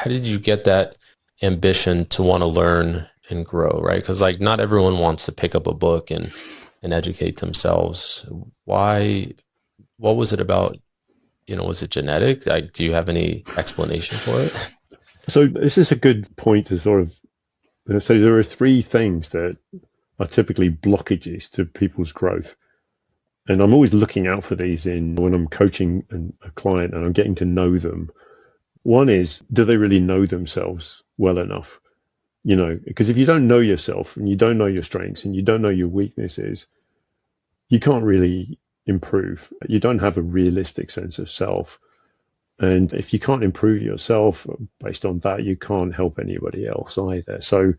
how did you get that ambition to want to learn and grow, right? Because like not everyone wants to pick up a book and educate themselves. Why, what was it about, was it genetic? Like, do you have any explanation for it? So this is a good point to sort of say there are three things that are typically blockages to people's growth. And I'm always looking out for these in when I'm coaching a client and I'm getting to know them. One is, do they really know themselves well enough? Because if you don't know yourself and you don't know your strengths and you don't know your weaknesses, you can't really improve. You don't have a realistic sense of self. And if you can't improve yourself based on that, you can't help anybody else either. So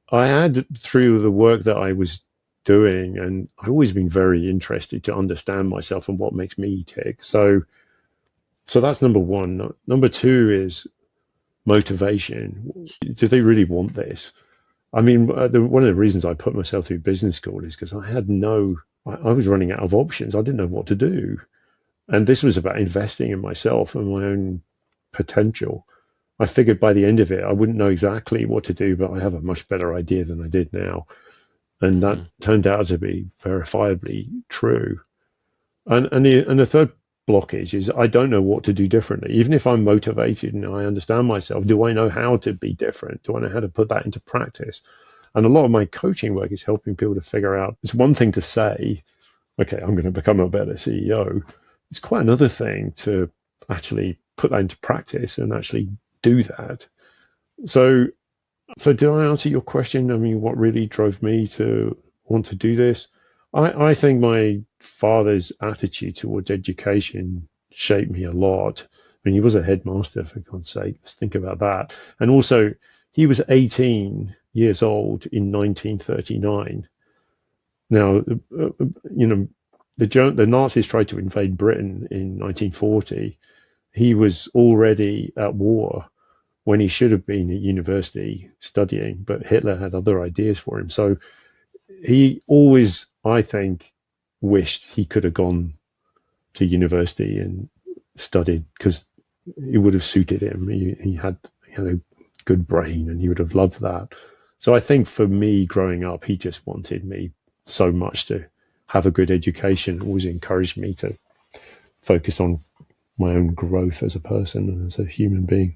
I had, through the work that I was doing, and I've always been very interested to understand myself and what makes me tick. So that's number one. Number two is motivation. Do they really want this? I mean, one of the reasons I put myself through business school is because I was running out of options. I didn't know what to do. And this was about investing in myself and my own potential. I figured by the end of it, I wouldn't know exactly what to do, but I have a much better idea than I did now. And that turned out to be verifiably true. And the third blockage is I don't know what to do differently. Even if I'm motivated and I understand myself, do I know how to be different? Do I know how to put that into practice? And a lot of my coaching work is helping people to figure out, it's one thing to say, okay, I'm going to become a better CEO. It's quite another thing to actually put that into practice and actually do that. So did I answer your question? I mean, what really drove me to want to do this? I think my father's attitude towards education shaped me a lot. I mean, he was a headmaster, for God's sake. Let's think about that. And also, he was 18 years old in 1939. Now, the Nazis tried to invade Britain in 1940. He was already at war when he should have been at university studying, but Hitler had other ideas for him. So he always, I think, wished he could have gone to university and studied because it would have suited him. He had a good brain and he would have loved that. So I think for me growing up, he just wanted me so much to have a good education, always encouraged me to focus on my own growth as a person and as a human being.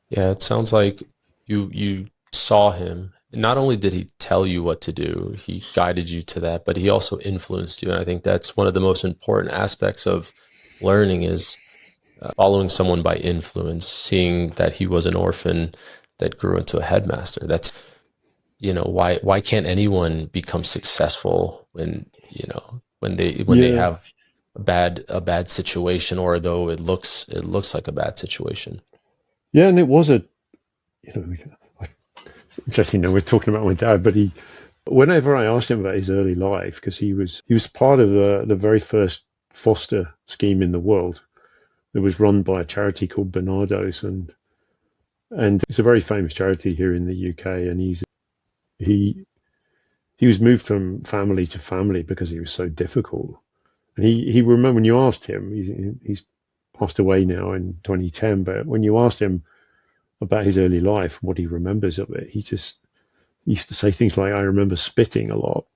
Yeah, it sounds like you saw him. Not only did he tell you what to do, he guided you to that, but he also influenced you. And I think that's one of the most important aspects of learning is following someone by influence, seeing that he was an orphan that grew into a headmaster. That's, why can't anyone become successful when they Yeah, have a bad situation, or though it looks like a bad situation. yeah, and it was you know, it's interesting. We're talking about my dad, but whenever I asked him about his early life, because he was part of the very first foster scheme in the world. It was run by a charity called Bernardo's, and it's a very famous charity here in the UK. And he he was moved from family to family because he was so difficult. And he remember when you asked him, he's passed away now in 2010, but when you asked him about his early life, what he remembers of it, he used to say things like, I remember spitting a lot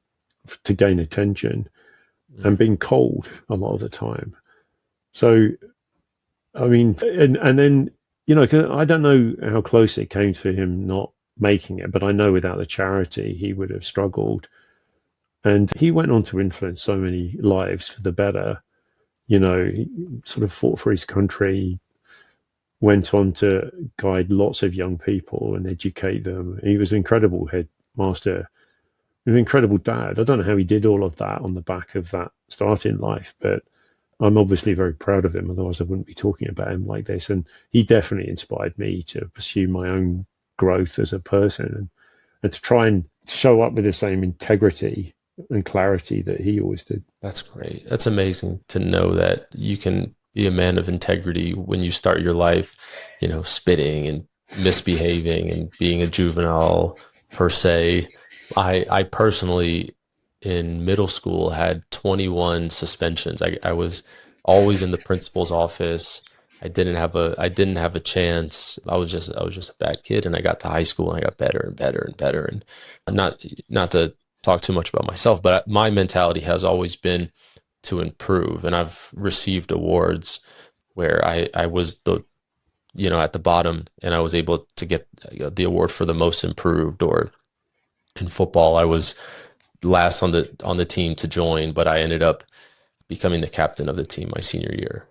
to gain attention and being cold a lot of the time. So, I mean, and then, 'cause I don't know how close it came to him not making it, but I know without the charity, he would have struggled. And he went on to influence so many lives for the better. He sort of fought for his country, went on to guide lots of young people and educate them. He was an incredible headmaster, an incredible dad. I don't know how he did all of that on the back of that start in life, but I'm obviously very proud of him. Otherwise, I wouldn't be talking about him like this. And he definitely inspired me to pursue my own growth as a person and to try and show up with the same integrity and clarity that he always did. That's great. That's amazing to know that you can be a man of integrity when you start your life, spitting and misbehaving and being a juvenile per se. I personally in middle school had 21 suspensions. I was always in the principal's office. I didn't have a chance. I was just a bad kid, and I got to high school and I got better and better and better. And not to talk too much about myself, but my mentality has always been to improve, and I've received awards where I was at the bottom, and I was able to get the award for the most improved. Or in football, I was last on the team to join, but I ended up becoming the captain of the team my senior year.